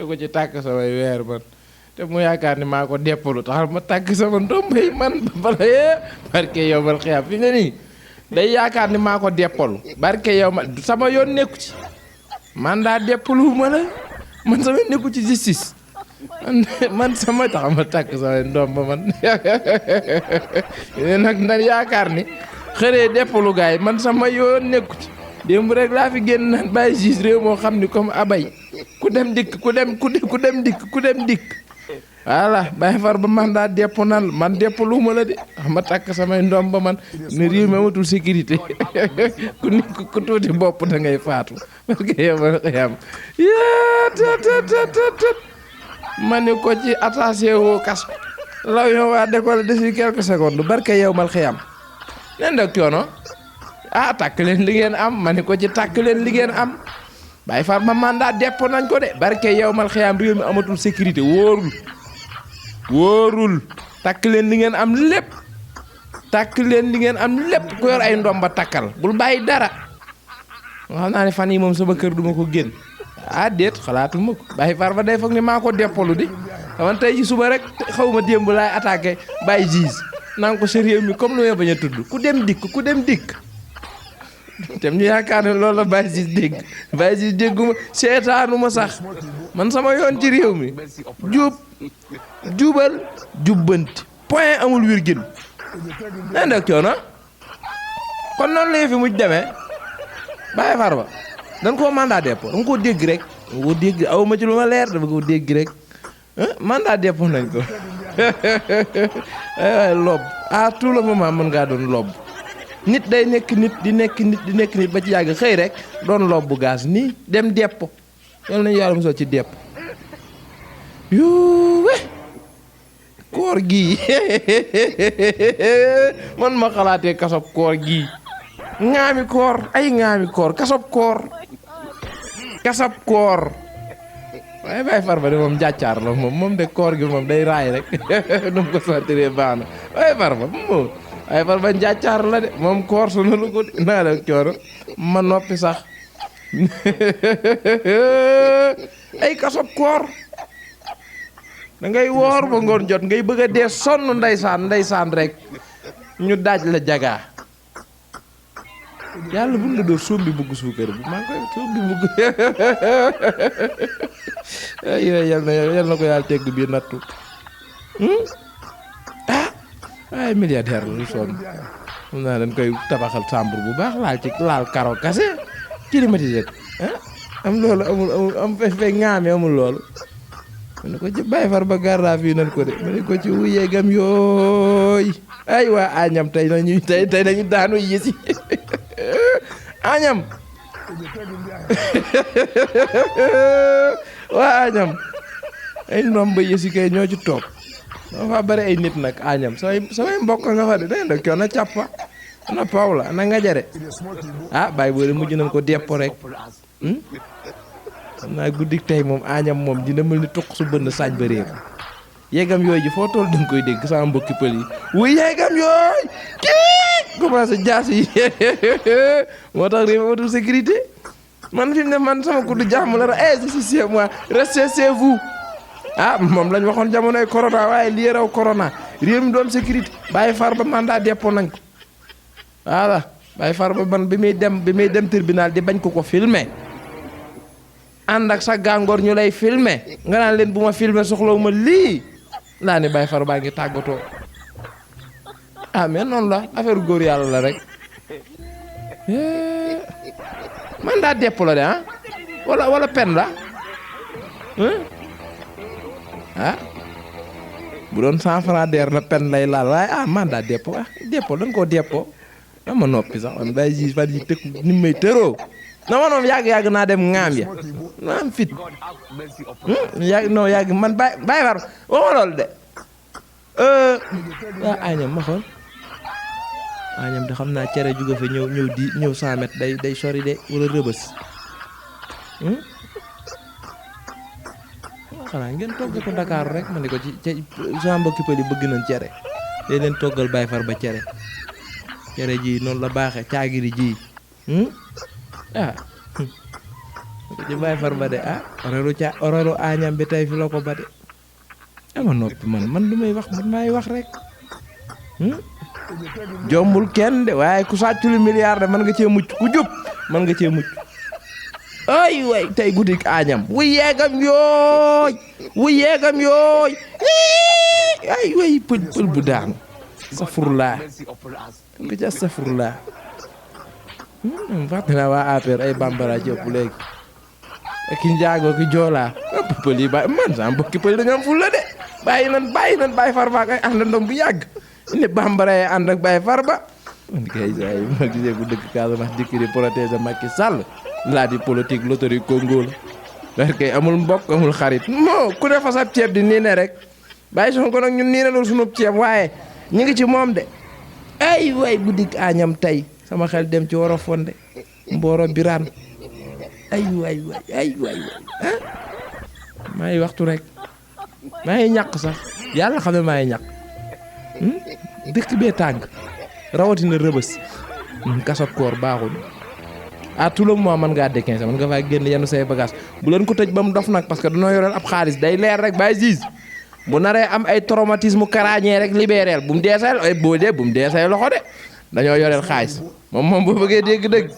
ko ci tàkk samay weer man te mu yaakaar ni maa ko deppalu taxal ma tàkk sama ndomba yi man bala yee barke yow mal xiyaam fi ne nii day yaakaar ni maa ko deppalu barke yow ma sama yoon nekku ci man daa deppalu ma la man sama nekku ci justice man sama tax ma tàkk samay ndomba man nag ndax yaakaar ni xëree deppalu gaay man sama yoon nekku ci démb rek laa fi génn naan bàyyi gis réew moo xam ni comme abay ku dem dikk ku dem dikk voilà Baye Farba man daa depp nan man depp lu ma la de ma takk samay ndom ba man ne réew mi amatul sécurité ku tuuti bopp da ngay faatu parce que yow ma xiyam ma ne ko ci attaché woo kas law yow waa décolle d'ici quelques secondes barke yow mal xiyam nen dak coono takk leen li ngeen am ma ne ko ci takk leen li ngeen am Baye Farba man daa depp nañ ko de barke yow mal xiyam réew mi amatul sécurité wóorul takk leen li ngeen am lépp ku yor ay ndomba takkal bul bàyyi dara nga xam naa ne fan yi moom sama kër duma ko génn déet xalaatuma ko Baye Farba day foog ni maa ko deppalu di xaman tey ci suba rek xaw ma démb laay attaqué Baye Gise naan ko sa réew mi comme lu may bañ a tudd ku dem dikk tem ñu yaakaar ne loolu la Baye Gise dégg Baye Gise dégguma seetaanuma sax man sama yoon ci réew mi jubal jubbanti point amul virgule nen dak coono kon noonu la fi mujj demee Baye Farba dañ koo mandat dépôt danga koo dégg rek danga koo dégg aw ma ci lu ma leer dafa koo dégg rek mandat dépôt nañ ko lob à tout le moment mën ngaa doon lob nit day nekk nit di nekk nit ba ci yàgg xëy rek doon lob bu gaas nii dem dépôt yal nañu yàlla musal ci dépôt yuuwe koor gii man ma xalaatee kasob koor gii ŋaami koor kasob koor waaye Baye Farba de moom jàccaar la moom de koor gi moom day raay rek nu mu ko sentiree baax na Baye Farba moom Baye Farba jàccaar la de moom koor su na lu ko naa la coono ma noppi sax ay kasob koor da ngay woor ba ngoon jot ngay bëgg a dee sonn ndeysaan rek ñu daaj la jagaa yàlla bu la doo sombi bugg suukar bu maa ngi koy sombi bugg yal na ko yàlla tegg biir nattu ay milliardaire la lu sonn xam naa dañ koy tabaxal chambre bu baax laal karo kase climatisé am loolu amul am fe ŋaame amul loolu ma ne ko ci Baye Farba garda fii nan ko de ma ne ko ci wuyee gam yooy ay waa añam tey nañu daanu yësi añam waa añam ay ndomba yësi kay ñoo ci toog dafa bari ay nit nag añam samay mbokk nga fa de day nag coono cappa ana Pawla ana nga jare Baye boole mujj nañ ko deppo rek xam naa guddik tey moom añam moom dina mel ni tuq su bënn saaj ba réer yeegam yooyu ji foo toll danga koy dégg sama mbokki pël yi wuy yeegam yooy kii commencé jaas yi moo tax réew amatul sécurité man fi mu ne man sama kuddu jàmm la je suis chez moi restez chez vous moom lañ waxoon jamonoy corona waaye lii raw corona réew mi doon sécurité Baye Farba mandat dépôt nañ ko voilà Baye Farba man bi muy dem tribunal di bañ ko filmer ànd ak sa gàngoor ñu lay filmer nga naan leen bu ma filmer soxlawu ma lii laa ne Baye Farba ngi tàggatoo mais noonu la affaire góor yàlla la rek mandat dépôt la de wala pen la bu doon 100 francs der la pen lay laal waaye mandat dépôt dépôt dañ koo dépôt dama noppi sax man Baye Gise fan yi tëkk ni may tëroo na ma noom yàgg naa dem ŋaam ya na am fit yàgg man Baye Farba waxuma loolu de añam ma xool añam de xam naa cere juga fa ñëw 100 mètres day sori de wala rëbës xanaa ngeen togg ko Dakar rek ma ne ko ci sama mbokki pël yi bëgg nañ cere day leen toggal Baye Farba cere ji noonu la baaxee caagiri ji ci Baye Farba de oraru añam bi tey fi la ko ba de ama noppi man du may wax man maay wax rek jombul kenn de waaye ku sàcculi milliard de man nga cee mucc ku jub man nga cee mucc ay way tey guddik añam wu yeegam yooy ay way pël bu daanu safurlaa nga ci safurlaa fàtte naa waa APR ay bambara ci ëpp léegi ak ki njaago ki joolaa ëpp pël yi bàyyi man sama mbokki pël dañoo am fulla de bàyyi nan Baye Farba ak ay àndandoo bu yàgg ne bambara yi ànd ak Baye Farba man kay say ma gisee bu dëkk Casamance dikk di protéger Macky Sall laa di politique loterie Congo la parce que amul mbokk amul xarit moo ku ne fa sab ceeb di nii ne rek bàyyi Sonko nag ñun nii ne loolu sunu ceeb waaye ñu ngi ci moom de ay way bu dikk añam tey sama xel dem ci war a fonde mbooro biraan ay way ah maa ngi waxtu rek maa ngi ñàkk sax yàlla xam ne maa ngi ñàkk dëkk bee tàng rawatina rëbës kasab koor baaxul à tout le mois man ngaa déquinze man nga faa génn yenn say bagage bu leen ko tëj ba mu dof nag parce que dañoo yoreel ab xaalis day leer rek bàyyi gis bu naree am ay traumatisme crânien rek libéral bu mu dee say boo dee bu mu dee say loxo de dañoo yoreel xaalis moom boo bëggee dégg-dégg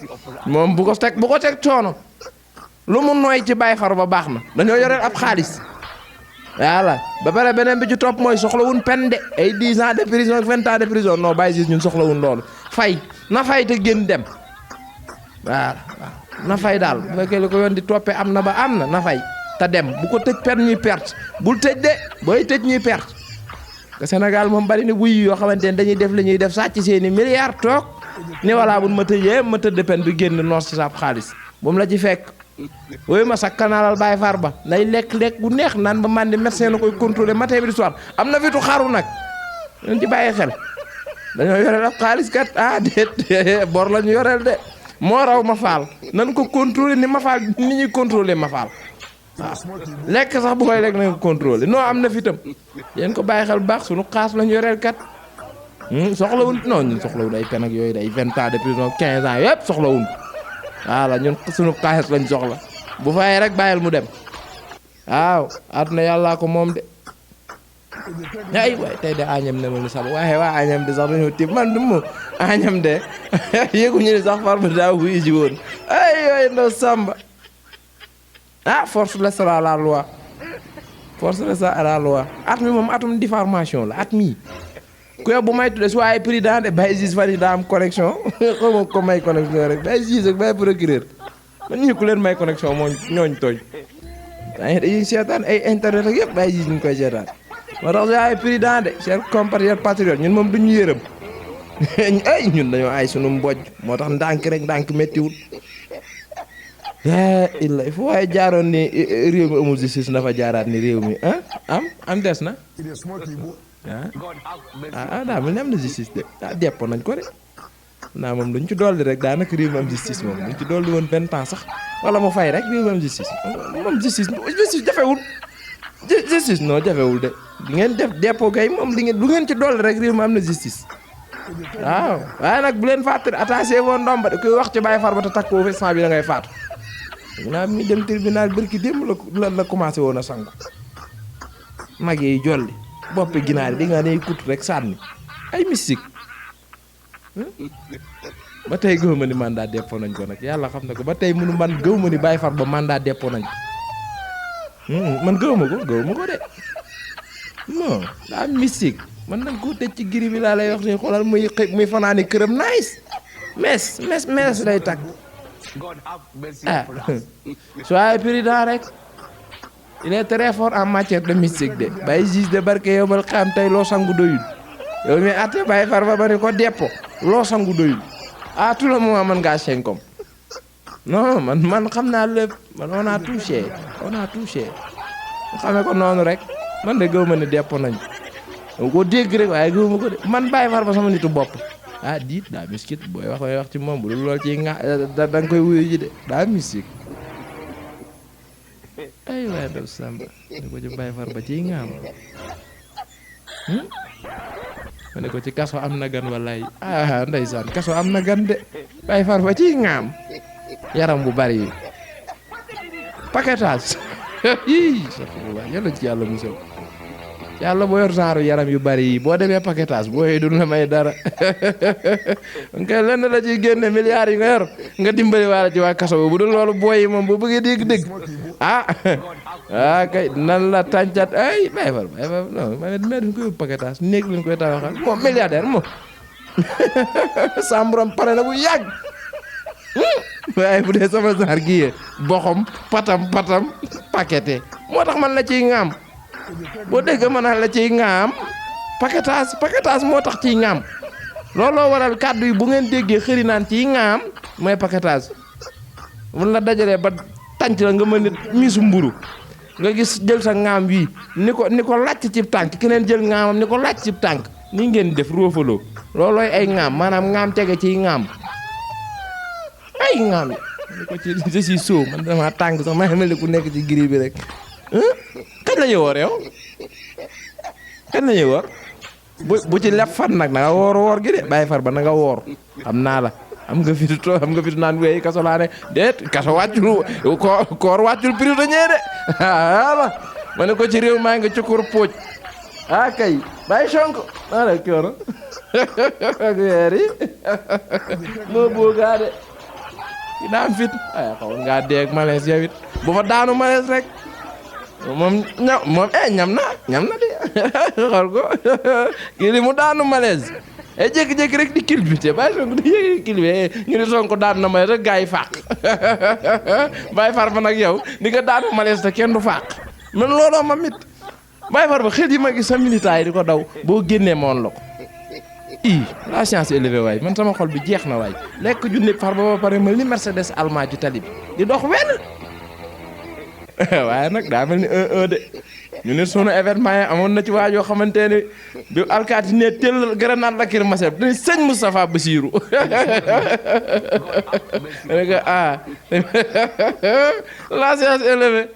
moom bu ko teg coono lu mu nooy ci Baye Farba baax na dañoo yoreel ab xaalis voilà ba pare beneen bi ci topp mooy soxlawun peine de ay 10 ans de prison ak 20 ans de prison non bàyyi gis ñun soxlawun loolu fay na fay te génn dem waaw na fay daal bu fekkee li ko yoon di toppee am na ba am na fay te dem bu ko tëj peine ñuy perte bul tëj de booy tëj ñuy perte que Sénégal moom bari ni wuy yoo xamante ne dañuy def li ñuy def sàcc seeni milliards toog ni voilà bu ma tëjee ma tëdd peine bi génn noos ci saab xaalis bu mu la ci fekk wooyu ma sax kanaalal Baye Farba lay lekk bu neex naan ba man di médecin la koy contrôler matin bi di soir am na fitu xaru nag ñun ci bàyyi xel dañoo yoreel ab xaalis kat déet bor la ñu yoreel de moo raw ma faal nan ko contrôler ni ma faal ni ñuy contrôler ma faal waaw lekk sax bu koy lekk nañ ko contrôler non am na fitam yéen ko bàyyi xel bu baax suñu xaas lañu yoreel kat soxlawul non ñun soxlawul ay pen ak yooyu day 20 ans de prison 15 ans yëpp soxlawul voilà ñun suñu xaalis lañ soxla bu fayee rek bàyyil mu dem waaw àdduna yàllaa ko moom de ay waay tey de añam ne ma ni sax waaye waa añam de sax dañoo tibb man du mu añam de yéeguñu ne sax Farba daa wuyu ji woon ay waay ndaw Samba force restera la loi at mi moom atum diffamation la at mi ku yow bu may tudde su waaye président de Baye Ziz fan yi daa am connexion xaw ma ko may connexion rek Baye Ziz ak Baye procureur man ñu ku leen may connexion moo ñooñ tooñ dañuy seetaan ay internet ak yëpp Baye Ziz ñu koy seetaan moo tax su waaye président de chers compatriotes patriotes ñun moom duñu yërëm ay ñun dañoo ay sunu mbojj moo tax ndànk méttiwul illa il faut waaye jaaroon ni réew mi amul justice na fa jaaraat ni réew mi am des na daa mel ni am na justice de deppo nañ ko de naa moom luñ ci dolli rek daanaka réew mi am justice moom luñ ci dolli woon 20 ans sax wala mu fay rek réew mi am justice moom justice jafewul justice non jafewul de di ngeen def deppo kay moom lu ngeen ci dolli rek réew mi am na justice waaw waaye nag bu leen fàttali attaché woon ndomba de kuy wax ci Baye Farba te takku fi sang bi da ngay faatu naa mi dem tribunal bërki démb la commencé woon a sangu mag yi jolli boppi ginaar yi di nga ne kut rek sànni ay mystique ba tey gëw ma ni mandat dépôt nañ ko nag yàlla xam na ko ba tey mënu man gëw ma ni Baye Farba mandat dépôt nañ ko man gëw ma ko de non daa mystique man nag ko tëj ci giri bi laa lay wax ni xoolal muy fanaani këram nice mes lay takk soyez prudent rek il est très fort en matière de mystique de Baye Ziz de barke yow bal xam tey loo sangu doyul yow mi atte Baye Farba ba ne ko deppo loo sangu doyul à tout le moment man ngaa senkom non man xam naa lépp man on a touché nga xamee ko noonu rek man de gëw ma ne deppo nañ ko dégg rek waaye gëw ma ko de man Baye Farba sama nitu bopp diit daa miskit booy wax ci moom bu dul lool ci nga da nga koy wuyu ji de daa misik ay waay daf Samba ne ko ci Baye Farba ciy ngaam ma ne ko ci kaso am na gan wallaay ndeysaan kaso am na gan de Baye Farba ciy ngaam yaram bu bari yi paquetage ii safurlah yàlla ci yàlla musal yàlla boo yor genre yaram yu bari yi boo demee paquetage boo yee duñ la may dara nga lenn la ciy génne milliards yi nga yor nga dimbali waala ci waa kaso bu dul loolu booy yi moom boo bëggee dégg-dégg kay nan la tàncat ay bàyyi far non mais duñ koy yóbbu paquetage néeg lañ koy tabaxal moom milliardaire moom sàmburam pare na bu yàgg waaye bu dee sama genre gi boxom patam paqueté moo tax man la ciy ŋaam boo dégg ma naan la ciy ŋaam paquetage moo tax ciy ŋaam looloo waral kàddu yi bu ngeen déggee xëri naan ciy ŋaam mooy paquetage mun la dajalee ba tànc la nga mën nit miisu mburu nga gis jël sa ŋaam wi ni ko làcc cib tànk keneen jël ŋaamam ni ko làcc cib tànk ni ngeen def roofaloo loolooy ay ŋaam maanaam ŋaam tege ciy ŋaam ay ŋaam ni ko ci je suis chaud man dama tàng sax maa mel ni ku nekk ci giri bi rek kañ la ñuy woor yow kañ la ñuy woor bu ci lef fan nag na nga woor gi de bàyyi far ba na nga woor xam naa la am nga fitu naan wéy kaso laa ne déet kaso wàccul koor wàccul prisonnier de wala ma ne ko ci réew maa nga cukkur póoj kay bàyyi sonko naa la kiono ak weer yi moo boogaa de ki daan fit xaw ngaa deeg malaise yow it bu fa daanu malaise rek moom ñam na de xool ko kii li mu daanu malaise jékki-jékki rek di kilbite bàyyi sonko di yéegi kilbite ñu di sonko daanu na malaise rek gaa yi fàq bàyyi far ba nag yow di nga daanu malaise te kenn du fàq man looloo ma mit bàyyi far ba xel yi ma gis sa militaire yi di ko daw boo génnee moon la ko la science élevée waay man sama xol bi jeex na waay lekk junni far ba pare mel ni Mercedes allemand ci tali bi di dox wenn waaye nag daa mel ni 1-1 de ñu ne sunu événement yi amoon na ci waajoo xamante ne bi alkaati ne teel grenade la kër Maseb dañuy sëñ Moustapha Bassirou la science élevée